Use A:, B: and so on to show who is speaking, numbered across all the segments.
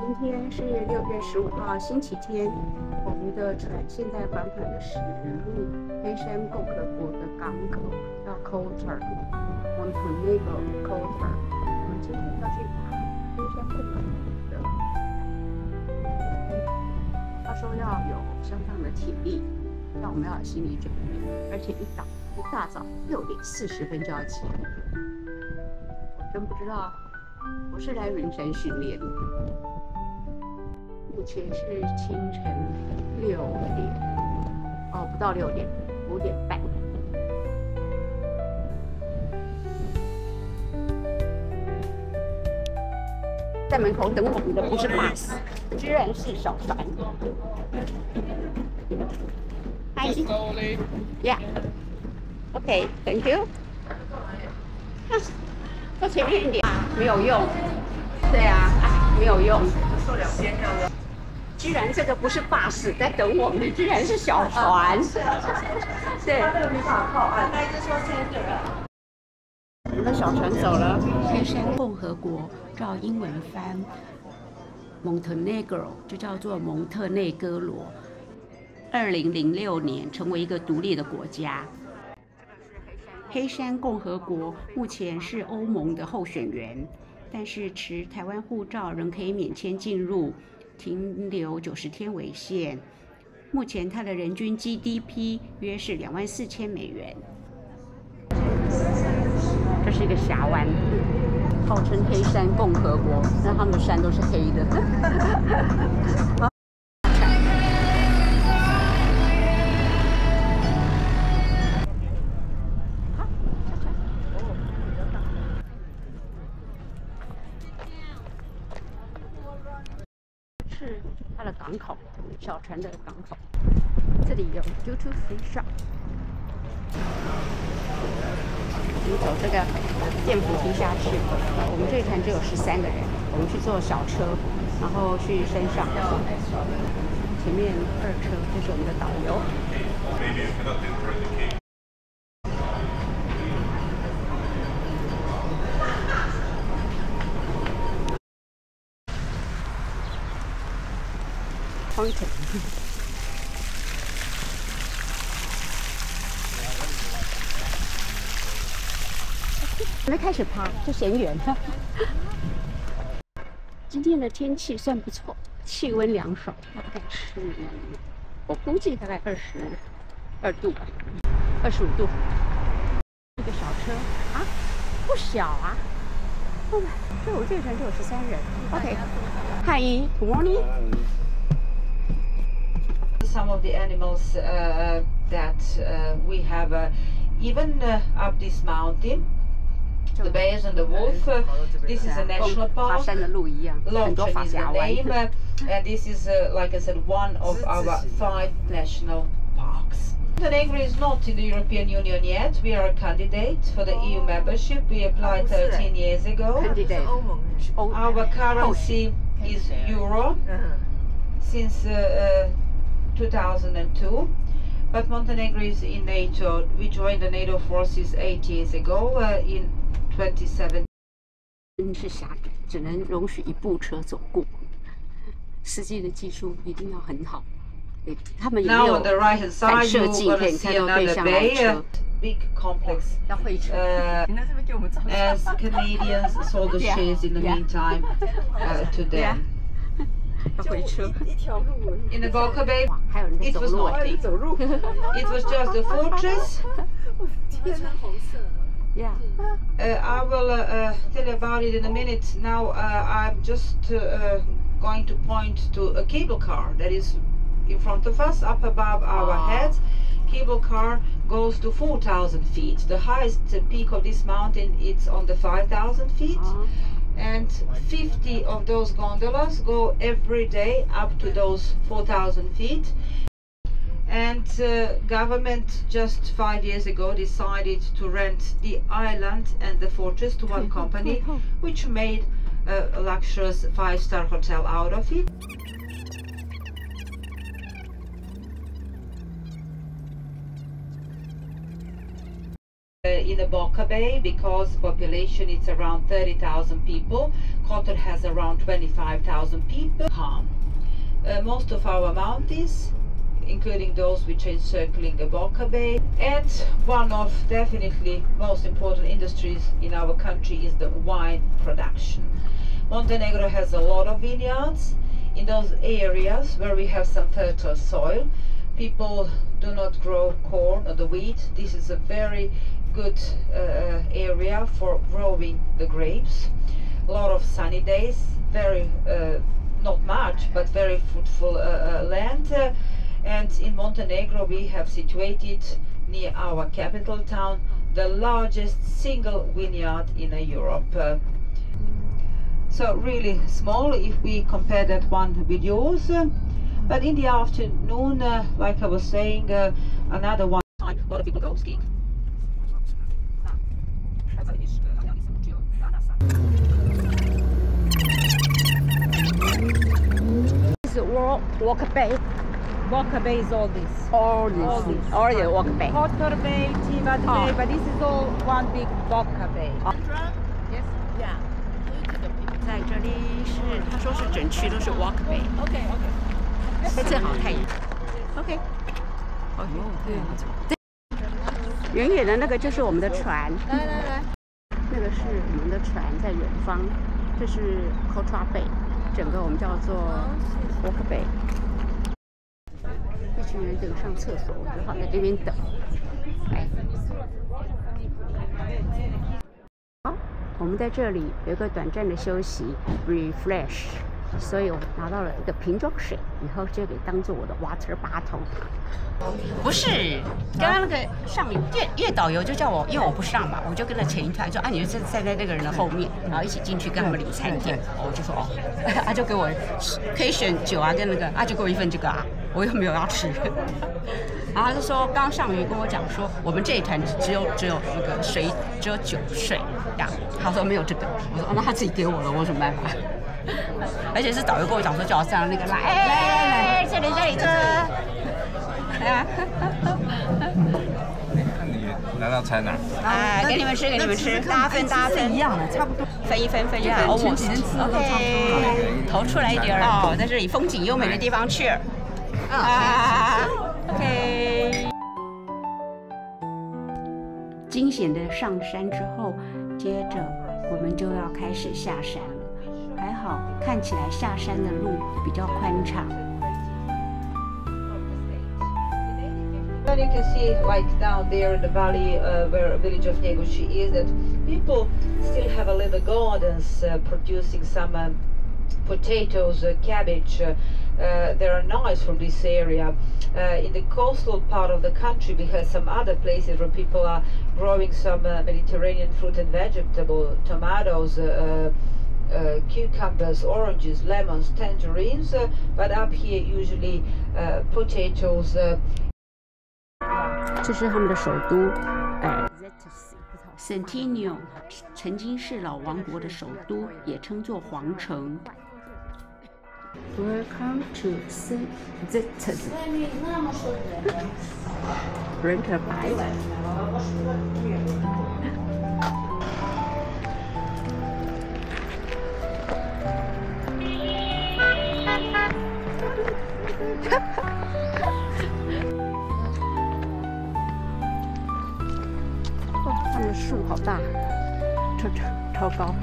A: 今天是6月15号，星期天。我们的船现在缓缓的驶入黑山共和国的港口，叫 Coulter，Montenegro Coulter。我们今天要去爬黑山共和国的。他说要有相当的体力，但我们要有心理准备，而且一大早6点40分就要起来。我真不知道，我是来云山训练的。目前是清晨6点，哦，不到6点，5点半。在门口等我们的不是 bus， 居然是小船。Hi. Yeah. Okay. Thank you. 坐前面一点，没有用。对啊，没有用。居然这个不是巴士在等我们，居然是小船。对。没办法靠岸。那就说我们的小船走了。黑山共和国照英文翻 ，Montenegro 就叫做蒙特内哥罗。2006年成为一个独立的国家。黑山共和国目前是欧盟的候选人，但是持台湾护照仍可以免签进入，停留90天为限。目前它的人均 GDP 约是24000美元。这是一个峡湾，号称黑山共和国，那他们的山都是黑的。是它的港口，小船的港口。这里有 duty free shop。我们走这个电扶梯下去。我们这一船只有13个人，我们去坐小车，然后去山上。前面2车，这是我们的导游。Fountain。还没开始爬就嫌远了。今天的天气算不错，气温凉爽，大概是我估计大概22度吧，25度。这个小车啊，不小啊。对，我这个船就有13人。OK， Hi, good morning.
B: Some of the animals that we have even up this mountain, the bears and the wolf. This is a national park. Longchen is the name, and this is, like I said, one of our 5 national parks. Montenegro is not in the European Union yet. We are a candidate for the EU membership. We applied 13 years ago. Our currency is euro since 2002, but Montenegro is in NATO. We joined the NATO forces 8 years ago in 2017.
A: 是狭窄，只能容许1部车走过。司机的技术一定要很好。他们也没有反射镜可以看到对向来车。
B: Big complex.
A: 要会车。
B: As Canadians sold the shares in the meantime to them.
A: 要回车。
B: In the Golka Bay,
A: 还有人在走路。
B: It was just a fortress.
A: Yeah.
B: I will tell you about it in a minute. Now I'm just going to point to a cable car that is in front of us, up above our heads. Cable car goes to 4,000 feet. The highest peak of this mountain is on the 5,000 feet. And 50 of those gondolas go every day up to those 4,000 feet. And government just 5 years ago decided to rent the island and the fortress to one company, which made a luxurious 5-star hotel out of it. in the Boca Bay because population is around 30,000 people. Kotor has around 25,000 people. Most of our mountains, including those which are encircling the Boca Bay, and one of definitely most important industries in our country is the wine production. Montenegro has a lot of vineyards. In those areas where we have some fertile soil, people do not grow corn or the wheat. This is a very good area for growing the grapes. A lot of sunny days, very not much, but very fruitful land. And in Montenegro we have situated near our capital town the largest single vineyard in Europe. So really small if we compare that one with yours. But in the afternoon, like I was saying, another one time, a lot of people go skiing.
A: This is Walker Bay.
C: Walker Bay is all this.
A: All the Walker Bay.
C: Kotor Bay, Tivat Bay, but this is all one big Walker Bay.
A: Yes. Yeah. 在这里是，他说是整区都是 Walker Bay。
C: OK。
A: 正好太阳。OK。哦对。远远的那个就是我们的船。
C: 来。
A: 那个是我们的船在远方，这是 Kotor Bay， 整个我们叫做 Walker Bay。一群人等上厕所，我只好在这边等。来。好，我们在这里有一个短暂的休息 ，refresh， 所以我拿到了一个瓶装水，以后就给当做我的 water bottle。不是，刚刚那个上越导游就叫我，因为我不上嘛，我就跟着前一团说啊，你就站在那个人的后面，然后一起进去跟他们领餐点。我就说哦，他就给我可以选酒啊，跟那个就给我一份这个啊，我又没有要吃。然后他就说，刚上鱼跟我讲说，我们这一团只有那个水，只有酒水呀。他说没有这个，我说那他自己给我了，我有什么办法？而且是导游跟我讲说，叫我上那个来，这里，这。来啊！
D: 你拿到餐了？
A: 给你们吃，大家分
C: 一样的，差不多，
A: 分一分。
C: 我们几人吃的都差不多。
A: 投出来一点哦，在这里风景优美的地方去。OK。惊险的上山之后，接着我们就要开始下山了。还好，看起来下山的路比较宽敞。
B: And you can see, like down there in the valley where a village of Negući is, that people still have a little gardens producing some potatoes, cabbage. They are nice from this area. In the coastal part of the country, we have some other places where people are growing some Mediterranean fruit and vegetable, tomatoes, cucumbers, oranges, lemons, tangerines. But up here, usually potatoes.
A: 这是他们的首都，Centennial， 曾经是老王国的首都，也称作皇城。Welcome to Zetz。人可白。他们的树好大，超高。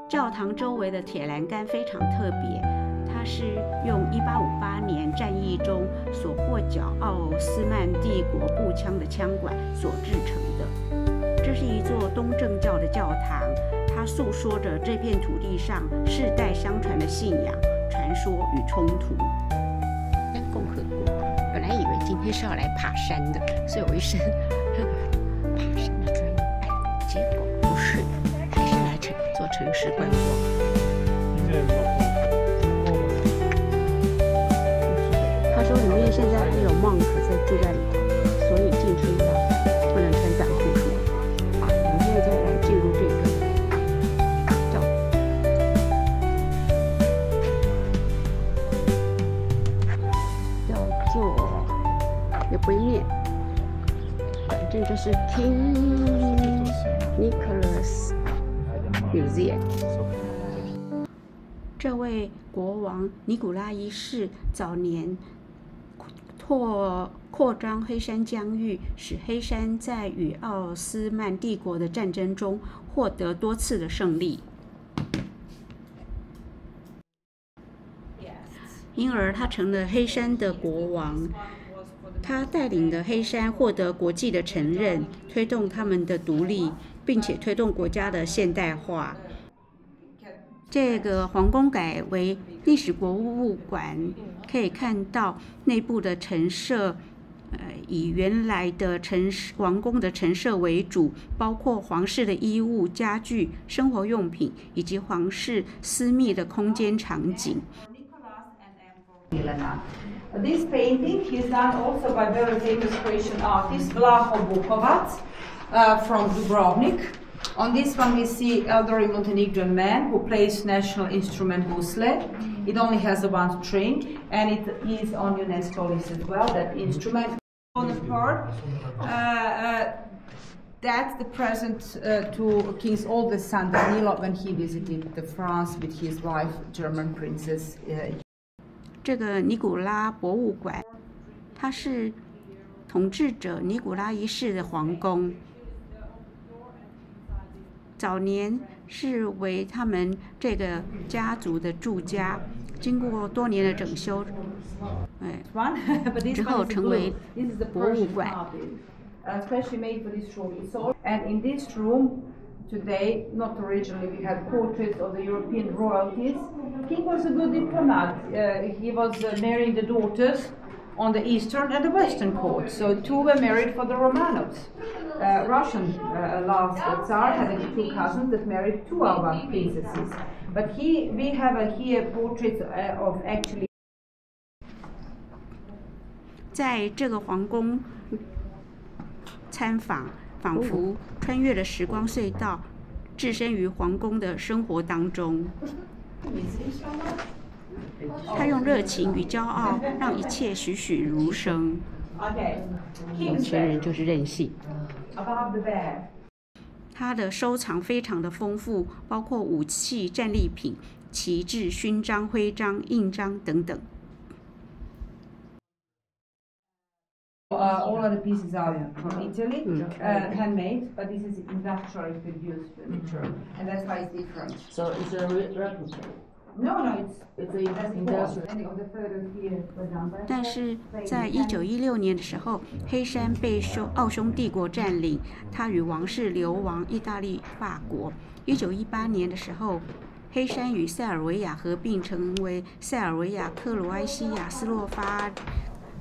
A: 教堂周围的铁栏杆非常特别，它是用1858年战役中所获缴奥斯曼帝国步枪的枪管所制成的。这是一座东正教的教堂。它诉说着这片土地上世代相传的信仰、传说与冲突。共和国，本来以为今天是要来爬山的，所以我一身爬山的装扮，结果不是，还是来做城市观光。他说里面现在还有 monk 在住在里头，所以进去不能穿短裤什么。好，我们现在来进入这个。也不会念，反正就是 King Nicholas Museum。这位国王尼古拉一世早年扩张黑山疆域，使黑山在与奥斯曼帝国的战争中获得多次的胜利，因而他成了黑山的国王。他带领的黑山获得国际的承认，推动他们的独立，并且推动国家的现代化。这个皇宫改为历史博物馆，可以看到内部的陈设，以原来的王宫的陈设为主，包括皇室的衣物、家具、生活用品，以及皇室私密的空间场景。
B: This painting is done also by very famous Croatian artist Vlaho Bukovac from Dubrovnik. On this one we see elderly Montenegrin man who plays national instrument gusle. It only has one string and it is on UNESCO list as well, that instrument. On the part, that's the present to King's oldest son Danilo when he visited France with his wife, German princess.
A: 这个尼古拉博物馆，它是统治者尼古拉一世的皇宫。早年是为他们这个家族的住家，经过多年的整修，之后成为博物馆。
B: Especially made for this room. And in this room today, not originally, we had portraits of the European royalties. King was a good diplomat. He was marrying the daughters on the eastern and the western court. So two were married for the Romanovs. Russian last Tsar had two cousins that married two of our princesses. But we have here portraits of actually.
A: 在这个皇宫参访，仿佛穿越了时光隧道，置身于皇宫的生活当中。他用热情与骄傲让一切栩栩如生。有钱人就是任性。他的收藏非常的丰富，包括武器、战利品、旗帜、勋章、徽章、印章等等。
B: All of the pieces are from Italy, handmade, but this is industrially produced furniture, and that's why it's different.
D: So it's a replica.
B: No, it's
D: industrial.
A: 但是在1916年的时候，黑山被奥匈帝国占领，他与王室流亡意大利、法国。1918年的时候，黑山与塞尔维亚合并，成为塞尔维亚、克罗埃西亚、斯洛伐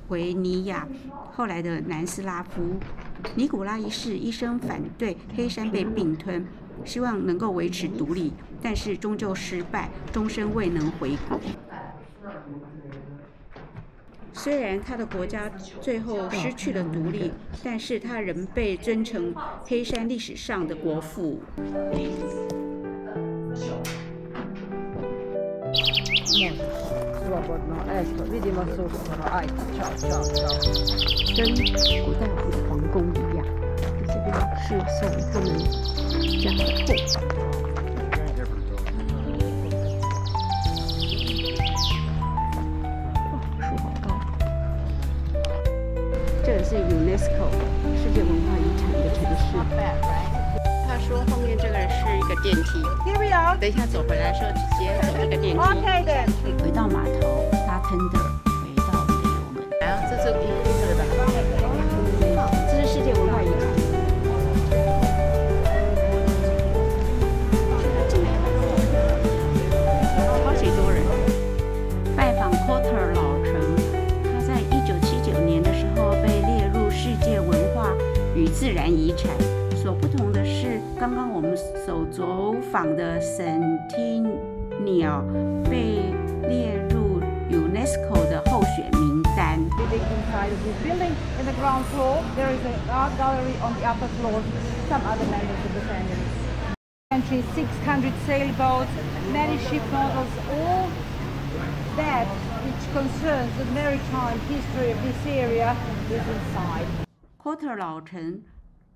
A: 维尼亚，后来的南斯拉夫。尼古拉一世一生反对黑山被并吞，希望能够维持独立，但是终究失败，终身未能回国。虽然他的国家最后失去了独立，但是他仍被尊称黑山历史上的国父。跟古代的皇宫一样，这边是送他们家的后代。树好高。这个是 UNESCO 世界文化遗产的城市。他说后面这个是一个电梯。等一下走回来的时候，直接走这个电梯。回到码头，搭tender回到我们的游轮。这是第一个吧？这是世界文化遗产。超级多人拜访 Kotor 老城，它在1979年的时候被列入世界文化与自然遗产。所不同的是，刚刚我们所走访的 Centennial 被列入 UNESCO 的候选名单。
C: Inside of this building, in the ground floor, there is an art gallery on the upper floor. Some other members of the family. 600 sailboats, many ship models, all that which concerns the maritime history of this area is inside.
A: Quarter 老城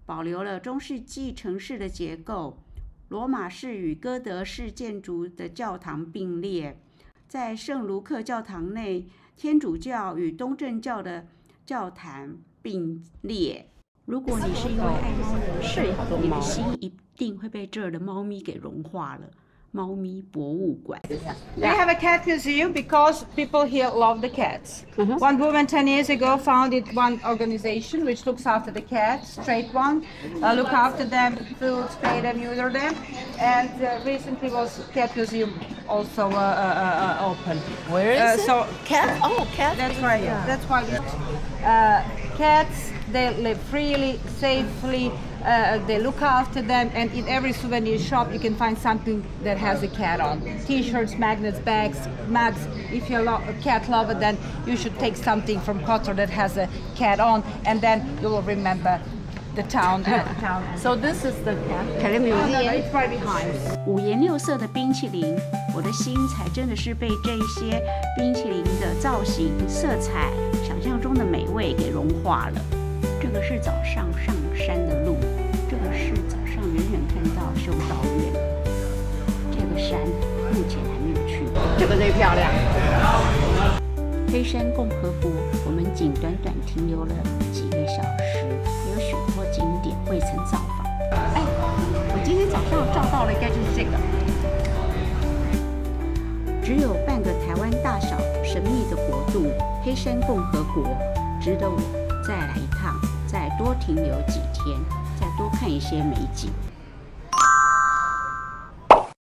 A: 保留了中世纪城市的结构，罗马式与哥德式建筑的教堂并列，在圣卢克教堂内，天主教与东正教的教堂并列。如果你是一位爱猫人士，你的心一定会被这儿的猫咪给融化了。猫咪博物馆。
C: We have a cat museum because people here love the cats. One woman 10 years ago founded one organization which looks after the cats, straight one, look after them, food, spay them, neuter them, and recently was cat museum also open.
E: Where is it?
C: So
E: Cat? Oh, cat.
C: that's right. Yeah. That's why we. Cats, they live freely, safely. They look after them, and in every souvenir shop you can find something that has a cat on. T-shirts, magnets, bags, mugs. If you're a cat lover, then you should take something from Kotor that has a cat on, and then you will remember the town.
E: So this is the cat.
C: It's right behind.
A: 五颜六色的冰淇淋，我的心才真的是被这一些冰淇淋的造型、色彩、想象中的美味给融化了。这个是早上上山的路，这个是早上远远看到修道院。这个山目前还没有去过，
E: 这个最漂亮。
A: 黑山共和国，我们仅短短停留了几个小时，还有许多景点未曾造访。哎，我今天早上照到了，应该就是这个。只有半个台湾大小神秘的国度——黑山共和国，值得我再来一趟，再多停留几天，再多看一些美景。